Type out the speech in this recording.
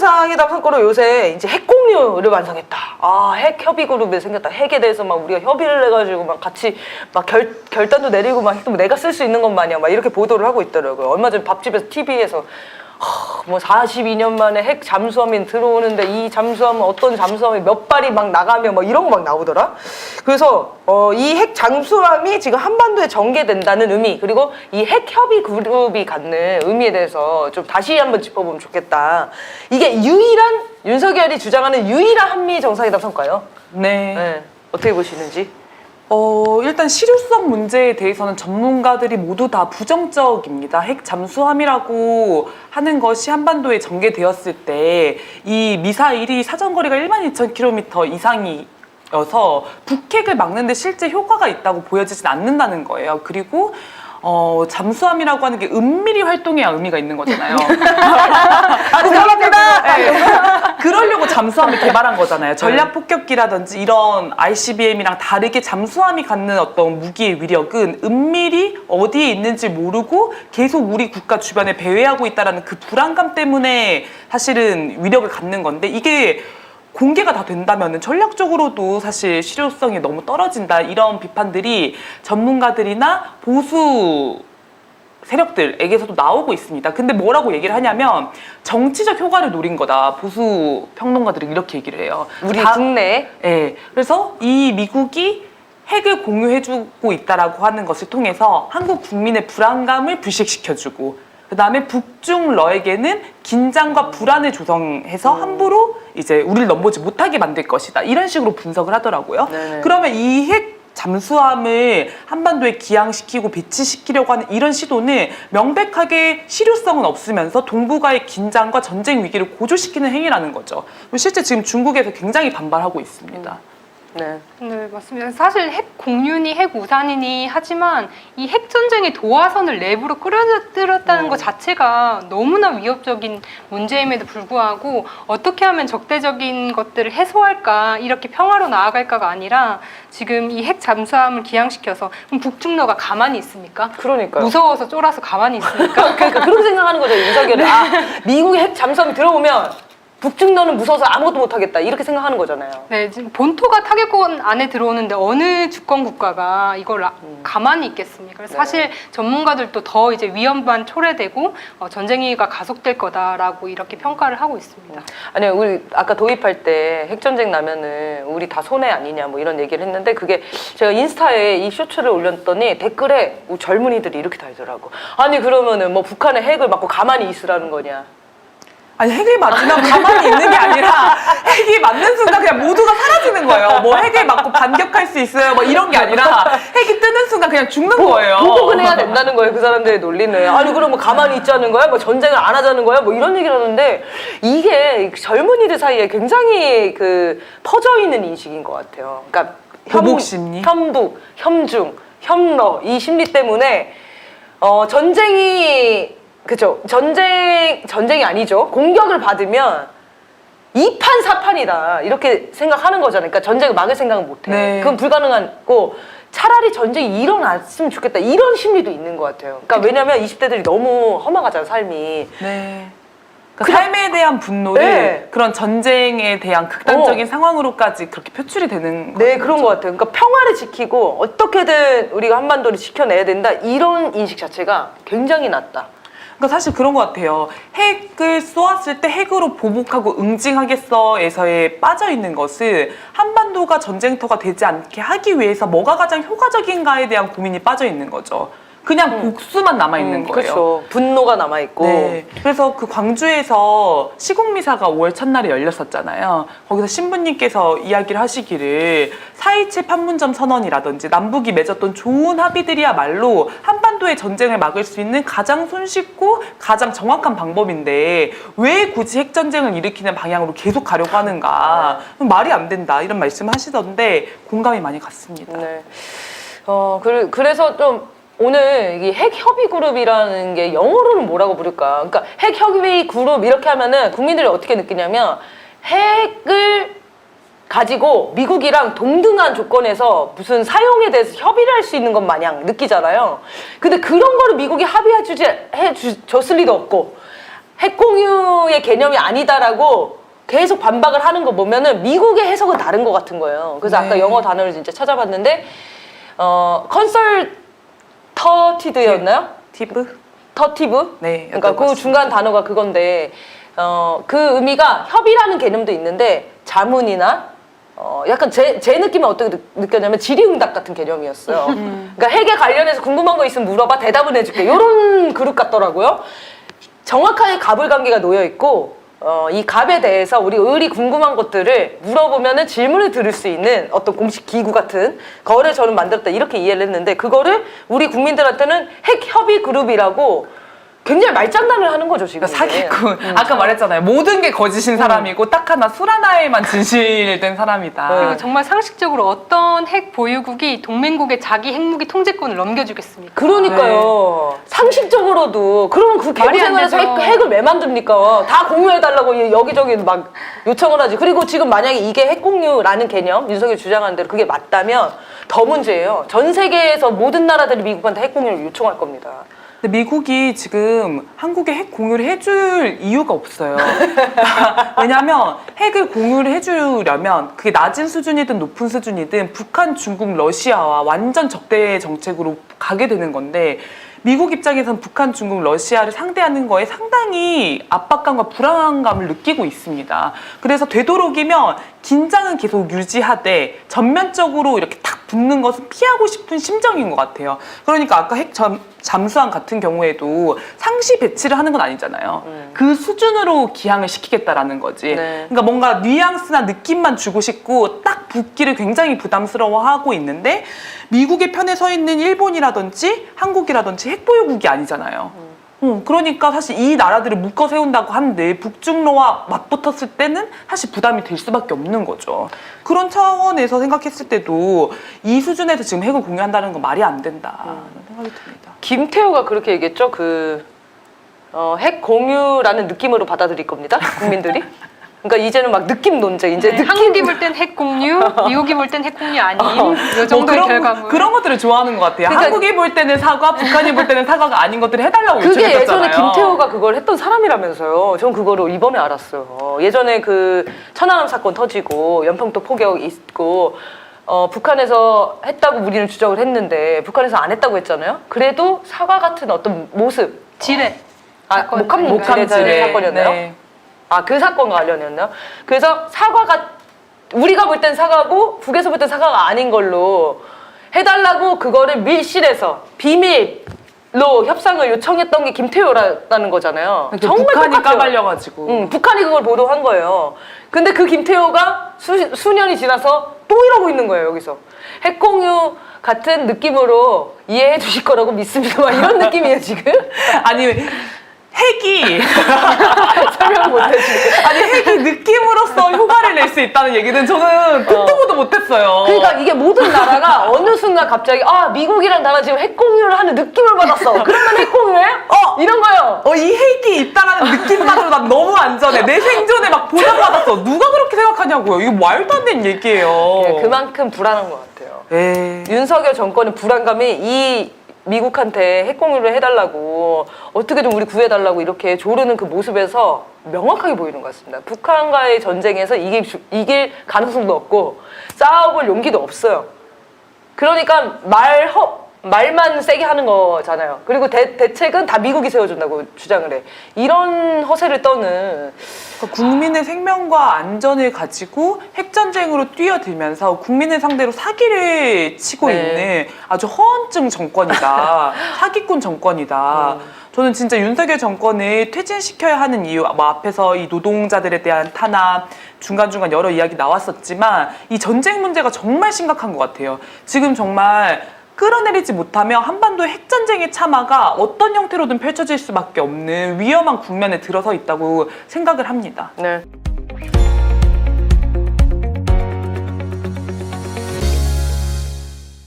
정상회담 성과로 요새 이제 핵 공유를 완성했다. 아, 핵 협의 그룹이 생겼다. 핵에 대해서 막 우리가 협의를 해가지고 막 같이 막 결단도 내리고 막 핵도 내가 쓸 수 있는 것 마냥 막 이렇게 보도를 하고 있더라고요. 얼마 전에 밥집에서 TV에서 뭐 42년 만에 핵 잠수함이 들어오는데 이 잠수함은 어떤 잠수함이 몇 발이 막 나가며 막 이런 거 막 나오더라. 그래서 이 핵 잠수함이 지금 한반도에 전개된다는 의미, 그리고 이 핵 협의 그룹이 갖는 의미에 대해서 좀 다시 한번 짚어보면 좋겠다. 이게 유일한, 윤석열이 주장하는 유일한 한미 정상회담 성과예요. 네. 어떻게 보시는지? 일단 실효성 문제에 대해서는 전문가들이 모두 다 부정적입니다. 핵 잠수함이라고 하는 것이 한반도에 전개되었을 때 이 미사일이 사정거리가 12,000km 이상이어서 북핵을 막는데 실제 효과가 있다고 보여지진 않는다는 거예요. 그리고 잠수함이라고 하는 게 은밀히 활동해야 의미가 있는 거잖아요. 죄송합니다. 네. 그러려고 잠수함을 개발한 거잖아요. 전략 폭격기라든지 이런 ICBM이랑 다르게 잠수함이 갖는 어떤 무기의 위력은 은밀히 어디에 있는지 모르고 계속 우리 국가 주변에 배회하고 있다는 그 불안감 때문에 사실은 위력을 갖는 건데, 이게 공개가 다 된다면 전략적으로도 사실 실효성이 너무 떨어진다, 이런 비판들이 전문가들이나 보수 세력들에게서도 나오고 있습니다. 근데 뭐라고 얘기를 하냐면 정치적 효과를 노린 거다. 보수 평론가들이 이렇게 얘기를 해요. 우리 국내. 네. 그래서 이 미국이 핵을 공유해주고 있다라고 하는 것을 통해서 한국 국민의 불안감을 불식시켜주고, 그 다음에 북중러에게는 긴장과 불안을 조성해서 함부로 이제 우리를 넘보지 못하게 만들 것이다. 이런 식으로 분석을 하더라고요. 네네. 그러면 이 핵 잠수함을 한반도에 기항시키고 배치시키려고 하는 이런 시도는 명백하게 실효성은 없으면서 동북아의 긴장과 전쟁 위기를 고조시키는 행위라는 거죠. 실제 지금 중국에서 굉장히 반발하고 있습니다. 네. 네, 맞습니다. 사실 핵 공유니 핵 우산이니 하지만 이 핵 전쟁의 도화선을 내부로 끌어들였다는 것 자체가 너무나 위협적인 문제임에도 불구하고 어떻게 하면 적대적인 것들을 해소할까, 이렇게 평화로 나아갈까가 아니라 지금 이 핵 잠수함을 기항시켜서 그럼 북중러가 가만히 있습니까? 그러니까요. 무서워서 쫄아서 가만히 있습니까? 그러니까 그렇게 생각하는 거죠, 윤석열이. 아, 미국의 핵 잠수함이 들어오면 북중러는 무서워서 아무것도 못하겠다, 이렇게 생각하는 거잖아요. 네, 지금 본토가 타격권 안에 들어오는데 어느 주권 국가가 이걸 가만히 있겠습니까? 그래서 네. 사실 전문가들도 더 이제 위험만 초래되고 전쟁위기가 가속될 거다라고 이렇게 평가를 하고 있습니다. 아니요, 우리 아까 도입할 때 핵전쟁 나면은 우리 다 손해 아니냐 뭐 이런 얘기를 했는데, 그게 제가 인스타에 이 쇼츠를 올렸더니 댓글에 젊은이들이 이렇게 달더라고. 아니 그러면은 뭐 북한의 핵을 맞고 가만히 있으라는 거냐. 아니, 핵을 맞으면 가만히 있는 게 아니라 핵이 맞는 순간 그냥 모두가 사라지는 거예요. 뭐 핵을 맞고 반격할 수 있어요, 뭐 이런 게 아니라 핵이 뜨는 순간 그냥 죽는 거예요. 보복은 해야 된다는 거예요, 그 사람들의 논리는. 아니 그럼 뭐 가만히 있자는 거야? 뭐 전쟁을 안 하자는 거야? 뭐 이런 얘기를 하는데, 이게 젊은이들 사이에 굉장히 그 퍼져 있는 인식인 것 같아요. 그러니까 보복 심리? 현북, 현중, 현러 이 심리 때문에 전쟁이, 그죠? 전쟁이 아니죠. 공격을 받으면 2판 4판이다, 이렇게 생각하는 거잖아요. 그러니까 전쟁을 막을 생각은 못 해. 네. 그건 불가능하고 차라리 전쟁이 일어났으면 좋겠다, 이런 심리도 있는 것 같아요. 그러니까 왜냐면 20대들이 너무 허망하잖아, 삶이. 네. 그러니까 삶에 대한 분노를 네. 그런 전쟁에 대한 극단적인 상황으로까지 그렇게 표출이 되는 거죠. 네, 그런 것 같아요. 그러니까 평화를 지키고 어떻게든 우리가 한반도를 지켜내야 된다, 이런 인식 자체가 굉장히 낮다. 그러니까 사실 그런 것 같아요. 핵을 쏘았을 때 핵으로 보복하고 응징하겠어에서에 빠져 있는 것은 한반도가 전쟁터가 되지 않게 하기 위해서 뭐가 가장 효과적인가에 대한 고민이 빠져 있는 거죠. 그냥 복수만 남아 있는 거예요. 그렇죠. 분노가 남아 있고. 네. 그래서 그 광주에서 시국미사가 5월 첫날에 열렸었잖아요. 거기서 신부님께서 이야기를 하시기를 4.27 판문점 선언이라든지 남북이 맺었던 좋은 합의들이야말로 한반도의 전쟁을 막을 수 있는 가장 손쉽고 가장 정확한 방법인데 왜 굳이 핵전쟁을 일으키는 방향으로 계속 가려고 하는가. 말이 안 된다, 이런 말씀 하시던데 공감이 많이 갔습니다. 네. 그래서 좀 오늘 이 핵협의그룹이라는 게 영어로는 뭐라고 부를까? 그러니까 핵협의그룹 이렇게 하면은 국민들이 어떻게 느끼냐면, 핵을 가지고 미국이랑 동등한 조건에서 무슨 사용에 대해서 협의를 할 수 있는 것 마냥 느끼잖아요. 근데 그런 거를 미국이 합의해줬을 리도 없고, 핵 공유의 개념이 아니다라고 계속 반박을 하는 거 보면은 미국의 해석은 다른 것 같은 거예요. 그래서 네. 아까 영어 단어를 진짜 찾아봤는데 컨설터티드였나요? 티브? 터티브? 네. 그러니까 그 중간 단어가 그건데 그 의미가 협의라는 개념도 있는데 자문이나 약간 제 느낌은 어떻게 느꼈냐면 질의응답 같은 개념이었어요. 그러니까 핵에 관련해서 궁금한 거 있으면 물어봐 대답은 해줄게 이런 그룹 같더라고요. 정확하게 갑을관계가 놓여 있고 이 갑에 대해서 우리 을이 궁금한 것들을 물어보면은 질문을 들을 수 있는 어떤 공식 기구 같은 거를 저는 만들었다 이렇게 이해를 했는데 그거를 우리 국민들한테는 핵 협의 그룹이라고 굉장히 말장난을 하는 거죠 지금. 그러니까 사기꾼. 아까 말했잖아요. 모든 게 거짓인 사람이고 딱 하나 술 하나에만 진실된 사람이다. 그리고 정말 상식적으로 어떤 핵 보유국이 동맹국에 자기 핵무기 통제권을 넘겨주겠습니까? 그러니까요. 상식적으로도 그러면 그 말이 안 개고생을 해서 되죠. 핵을 왜 만듭니까? 다 공유해달라고 여기저기 막 요청을 하지. 그리고 지금 만약에 이게 핵 공유라는 개념 윤석열이 주장하는 대로 그게 맞다면 더 문제예요. 전 세계에서 모든 나라들이 미국한테 핵 공유를 요청할 겁니다. 근데 미국이 지금 한국에 핵 공유를 해줄 이유가 없어요. 왜냐하면 핵을 공유를 해주려면 그게 낮은 수준이든 높은 수준이든 북한, 중국, 러시아와 완전 적대 정책으로 가게 되는 건데 미국 입장에선 북한, 중국, 러시아를 상대하는 거에 상당히 압박감과 불안감을 느끼고 있습니다. 그래서 되도록이면 긴장은 계속 유지하되 전면적으로 이렇게 탁 붙는 것은 피하고 싶은 심정인 것 같아요. 그러니까 아까 핵 잠수함 같은 경우에도 상시 배치를 하는 건 아니잖아요. 그 수준으로 기항을 시키겠다라는 거지. 네. 그러니까 뭔가 뉘앙스나 느낌만 주고 싶고 딱 붙기를 굉장히 부담스러워하고 있는데 미국의 편에 서 있는 일본이라든지 한국이라든지 핵보유국이 아니잖아요. 그러니까 사실 이 나라들을 묶어 세운다고 한데 북중러와 맞붙었을 때는 사실 부담이 될 수밖에 없는 거죠. 그런 차원에서 생각했을 때도 이 수준에서 지금 핵을 공유한다는 건 말이 안 된다는 생각이 듭니다. 김태호가 그렇게 얘기했죠. 핵 공유라는 느낌으로 받아들일 겁니다. 국민들이. 그러니까 이제는 막 느낌 논쟁. 이제 네, 느낌. 한국이 볼 땐 핵 공유, 미국이 볼 땐 핵 공유 아닌 이 정도의 결과물. 그런 것들을 좋아하는 것 같아요. 그러니까 한국이 볼 때는 사과, 북한이 볼 때는 사과가 아닌 것들을 해달라고 그게 예전에 요청했잖아요. 김태호가 그걸 했던 사람이라면서요. 전 그거를 이번에 알았어요. 예전에 그 천안함 사건 터지고 연평도 포격 있고 북한에서 했다고 우리는 주장을 했는데 북한에서 안 했다고 했잖아요. 그래도 사과 같은 어떤 모습. 지뢰. 사건 목함 아닌가요? 지뢰 사건이었나요? 네. 그 사건과 관련이었나요? 그래서 사과가 우리가 볼 땐 사과고 북에서 볼 땐 사과가 아닌 걸로 해달라고 그거를 밀실에서 비밀로 협상을 요청했던 게 김태호라는 거잖아요. 정말 북한이 똑같아요. 까발려가지고. 북한이 그걸 보도한 거예요. 근데 그 김태호가 수년이 지나서 또 이러고 있는 거예요, 여기서. 핵공유 같은 느낌으로 이해해 주실 거라고 믿습니다. 막 이런 느낌이에요, 지금. 아니 핵이 설명 못해, 지금. 아니 핵이 느낌으로써 효과를 낼 수 있다는 얘기는 저는 듣도 보도 못했어요. 그러니까 이게 모든 나라가 어느 순간 갑자기 미국이랑 나라 지금 핵공유를 하는 느낌을 받았어. 그러면 핵공유해? 이런 거요. 이 핵이 있다라는 느낌만으로 난 너무 안전해. 내 생존에 막 보장받았어. 누가 그렇게 생각하냐고요. 이거 말도 안 되는 얘기예요. 그만큼 불안한 것 같아요. 에이. 윤석열 정권의 불안감이 이 미국한테 핵공유를 해달라고 어떻게든 우리 구해달라고 이렇게 조르는 그 모습에서 명확하게 보이는 것 같습니다. 북한과의 전쟁에서 이길 가능성도 없고 싸워볼 용기도 없어요. 그러니까 말만 세게 하는 거잖아요. 그리고 대책은 다 미국이 세워준다고 주장을 해. 이런 허세를 떠는 그러니까 국민의 생명과 안전을 가지고 핵전쟁으로 뛰어들면서 국민을 상대로 사기를 치고 네. 있는 아주 허언증 정권이다. 사기꾼 정권이다. 저는 진짜 윤석열 정권을 퇴진시켜야 하는 이유, 앞에서 이 노동자들에 대한 탄압, 중간중간 여러 이야기 나왔었지만 이 전쟁 문제가 정말 심각한 것 같아요. 지금 정말 끌어내리지 못하면 한반도의 핵전쟁의 참화가 어떤 형태로든 펼쳐질 수밖에 없는 위험한 국면에 들어서 있다고 생각을 합니다. 네.